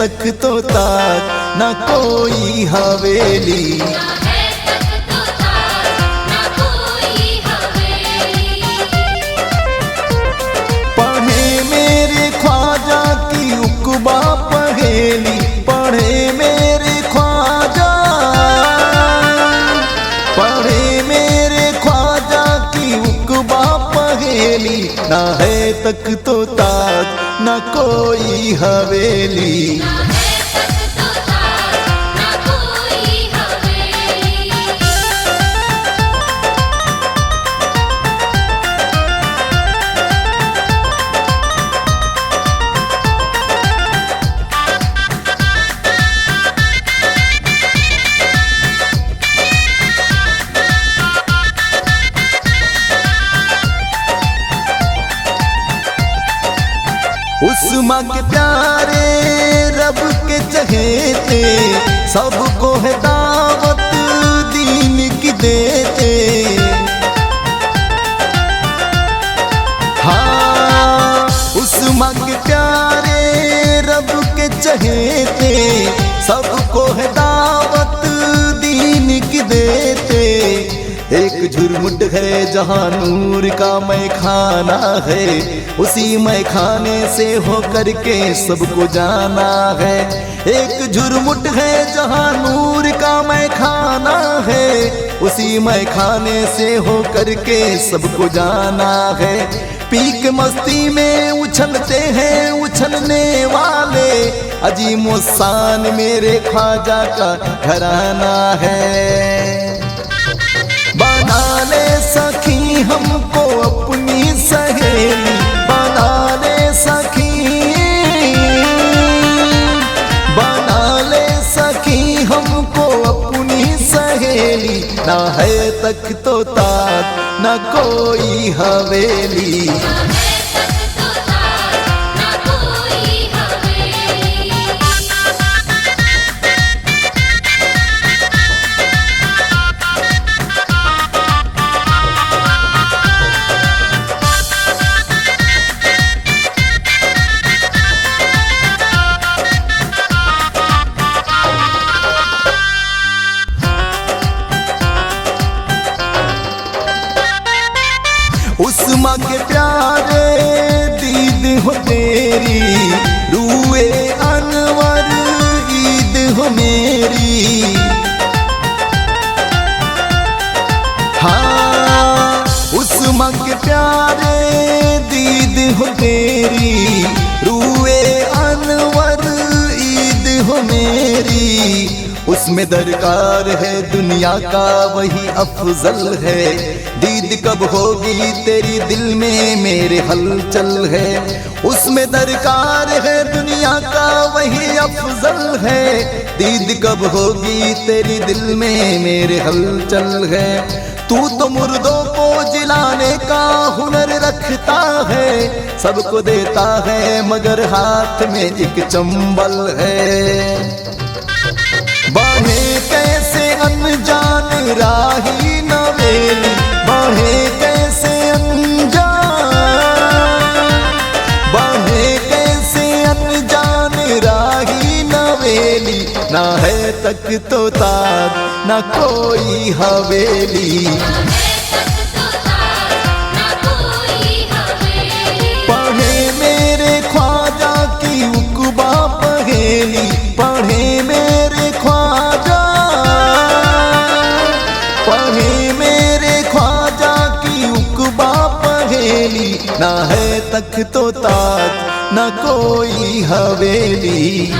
तक तो ताज न कोई हवेली। पढ़े मेरे ख्वाजा की उक़बा पहेली, पढ़े मेरे ख्वाजा, पढ़े मेरे ख्वाजा की उक़बा पहेली। ना है तक तो ताज न कोई हवेली। उस माँ के प्यारे रब के चहेते, सबको है दावत दीन की देते। हाँ, उस माँ के प्यारे रब के चहेते, सबको है दावत दीन की देते। एक झुरमुट है जहाँ नूर का मैखाना है, उसी मैखाने से होकर के सबको जाना है। एक झुरमुट है जहाँ नूर का मैखाना है, उसी मैखाने से होकर के सबको जाना है। पीक मस्ती में उछलते हैं उछलने वाले, अजीमो शान मेरे ख्वाजा का घराना है। बना ले सखी हमको अपनी सहेली, बना ले सखी, बना ले सखी हमको अपनी सहेली। ना है तक तो ताज न कोई हवेली। उस माँ के प्यारे दीद हो तेरी, रूए अनवर ईद हो मेरी। हाँ, उस माँ के प्यारे दीद हो तेरी, रूए अनवर ईद हो मेरी। उसमें दरकार है दुनिया का वही अफजल है, दीद कब होगी तेरी दिल में मेरे हलचल है। उसमें दरकार है दुनिया का वही अफजल है, दीद कब होगी तेरी दिल में मेरे हलचल है। तू तो मुर्दों को जिलाने का हुनर रखता है, सबको देता है मगर हाथ में एक चंबल है। बढ़े कैसे अनजान राही नवेली, बढ़े कैसे अनजान, बढ़े कैसे अनजान राही नवेली। ना है तक तो ताज न कोई हवेली। पढ़े मेरे ख्वाजा की उक़बा पहेली, पढ़े मेरे ख्वाजा, पढ़े मेरे ख्वाजा की उक़बा पहेली। ना है तक तो ताज न कोई हवेली।